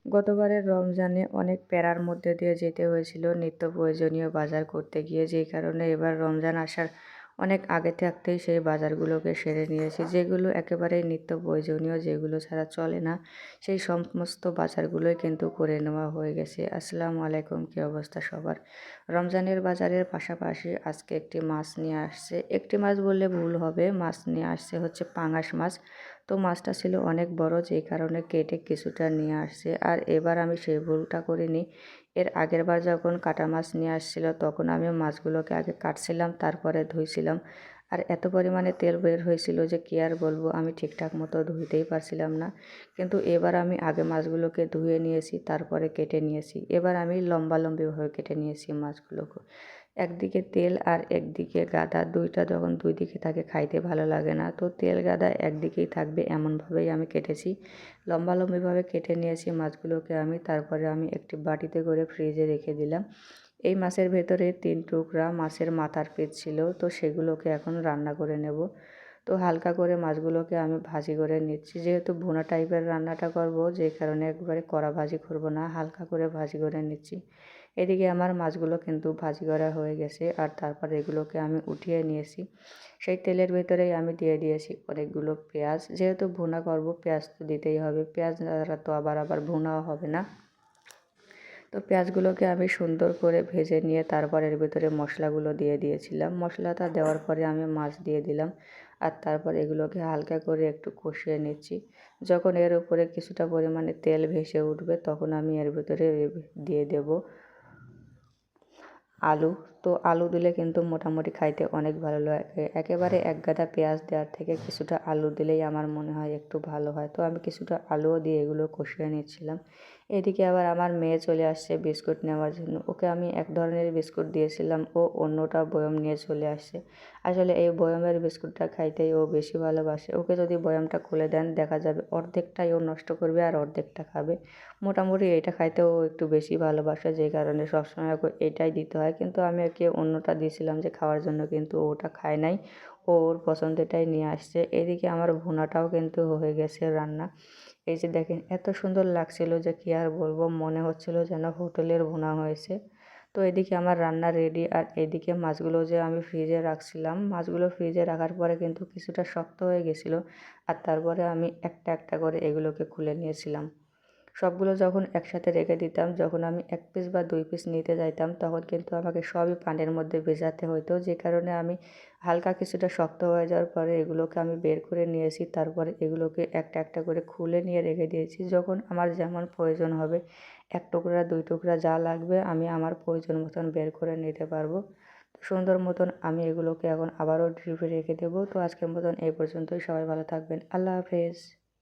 গতবারের রমজানে অনেক প্যারার মধ্যে দিয়ে যেতে হয়েছিল নিত্য প্রয়োজনীয় বাজার করতে গিয়ে, যেই কারণে এবার রমজান আসার অনেক আগে থাকতেই সেই বাজারগুলোকে সেরে নিয়েছি। যেগুলো একেবারেই নিত্য প্রয়োজনীয়, যেগুলো ছাড়া চলে না, সেই সমস্ত বাজারগুলোই কিন্তু করে নেওয়া হয়ে গেছে। আসসালামু আলাইকুম, কী অবস্থা সবার? রমজানের বাজারের পাশাপাশি আজকে একটি মাছ নিয়ে আসছে, একটি মাছ বললে ভুল হবে, মাছ নিয়ে আসছে হচ্ছে পাঙাশ মাছ। তো মাছটা ছিল অনেক বড়, যেই কারণে কেটে কিছুটা নিয়ে আসছে। আর এবার আমি সেই ভুলটা করিনি। এর আগের বার যখন কাটা মাছ নিয়ে আসছিল, তখন আমি মাছগুলোকে আগে কাটছিলাম, তারপরে ধুইছিলাম। আর এত পরিমাণে তেল বের হয়েছিল যে কী আর বলবো, আমি ঠিকঠাক মতো ধুইতেই পারছিলাম না। কিন্তু এবার আমি আগে মাছগুলোকে ধুয়ে নিয়েছি, তারপরে কেটে নিয়েছি। এবার আমি লম্বালম্বিভাবে কেটে নিয়েছি মাছগুলোকে। একদিকে তেল আর একদিকে গাদা, দুইটা যখন দুই দিকে থাকে খাইতে ভালো লাগে না। তো তেল গাদা একদিকেই থাকবে এমনভাবেই আমি কেটেছি। লম্বালম্বিভাবে কেটে নিয়েছি মাছগুলোকে আমি। তারপরে আমি একটি বাটিতে করে ফ্রিজে রেখে দিলাম। এই মাছের ভেতরে 3 টুকরা মাছের মাথার পিস ছিল, তো সেগুলোকে এখন রান্না করে নেব। তো হালকা করে মাছগুলোকে আমি ভাজি করে নিচ্ছি, যেহেতু ভুনা টাইপের রান্নাটা করব, যেই কারণে একবারে কড়া ভাজি করব না, হালকা করে ভাজি করে নিচ্ছি। এদিকে আমার মাছগুলো কিন্তু ভাজি করা হয়ে গেছে, আর তারপর এগুলোকে আমি উঠিয়ে নিয়েছি। সেই তেলের ভেতরেই আমি দিয়ে দিয়েছি অনেকগুলো পেঁয়াজ, যেহেতু ভুনা করব পেঁয়াজ তো দিতেই হবে, পেঁয়াজ দ্বারা তো আবার ভুনাও হবে না। তো পেঁয়াজগুলোকে আমি সুন্দর করে ভেজে নিয়ে তারপর এর ভিতরে মশলাগুলো দিয়ে দিয়েছিলাম। মশলাটা দেওয়ার পরে আমি মাছ দিয়ে দিলাম, আর তারপর এগুলোকে হালকা করে একটু কষিয়ে নিচ্ছি। যখন এর উপরে কিছুটা পরিমাণে তেল ভেসে উঠবে, তখন আমি এর ভিতরে দিয়ে দেব আলু। তো আলু দিলে কিন্তু মোটামুটি খাইতে অনেক ভালো লাগে। একেবারে এক গাদা পেঁয়াজ দেওয়ার থেকে কিছুটা আলু দিলেই আমার মনে হয় একটু ভালো হয়। তো আমি কিছুটা আলুও দিয়ে এগুলো কষিয়ে নিচ্ছিলাম। এদিকে আবার আমার মেয়ে চলে আসছে বিস্কুট নেওয়ার জন্য। ওকে আমি এক ধরনের বিস্কুট দিয়েছিলাম, ও অন্যটা বয়ম নিয়ে চলে আসছে। আসলে এই বয়মের বিস্কুটটা খাইতেই ও বেশি ভালোবাসে। ওকে যদি বয়মটা খুলে দেন, দেখা যাবে অর্ধেকটাই ও নষ্ট করবে আর অর্ধেকটা খাবে। মোটামুটি এইটা খাইতে ও একটু বেশি ভালোবাসে, যেই কারণে সবসময় ওকে এটাই দিতে হয়। কিন্তু আমি ওকে অন্যটা দিয়েছিলাম যে খাওয়ার জন্য, কিন্তু ওটা খায় নাই। ও ওর পছন্দেরটাই নিয়ে আসছে। এদিকে আমার ভুনাটাও কিন্তু হয়ে গেছে রান্না। এই যে দেখেন, এত সুন্দর লাগছিল যে কী আর বলবো, মনে হচ্ছিল যেন হোটেলের ভুনা হয়েছে। তো এদিকে আমার রান্না রেডি, আর এদিকে মাছগুলো যে আমি ফ্রিজে রাখছিলাম, মাছগুলো ফ্রিজে রাখার পরে কিন্তু কিছুটা শক্ত হয়ে গেছিলো। আর তারপরে আমি একটা একটা করে এগুলোকে খুলে নিয়েছিলাম। সবগুলো যখন একসাথে রেখে দিতাম, যখন আমি 1 পিস বা 2 পিস নিতে যাইতাম, তখন কিন্তু আমাকে সবই পানির মধ্যে ভেজাতে হতো, যে কারণে আমি হালকা কিছুটা শক্ত হয়ে যাওয়ার পরে এগুলোকে আমি বের করে নিয়েছি। তারপরে এগুলোকে একটা একটা করে খুলে নিয়ে রেখে দিয়েছি। যখন আমার যেমন প্রয়োজন হবে, 1 টুকরা 2 টুকরা যা লাগবে আমি আমার প্রয়োজন মতন বের করে নিতে পারবো। সুন্দর মতন আমি এগুলোকে এখন আবারও ডিপে রেখে দেবো। তো আজকের মতন এই পর্যন্তই। সবাই ভালো থাকবেন। আল্লাহ হাফেজ।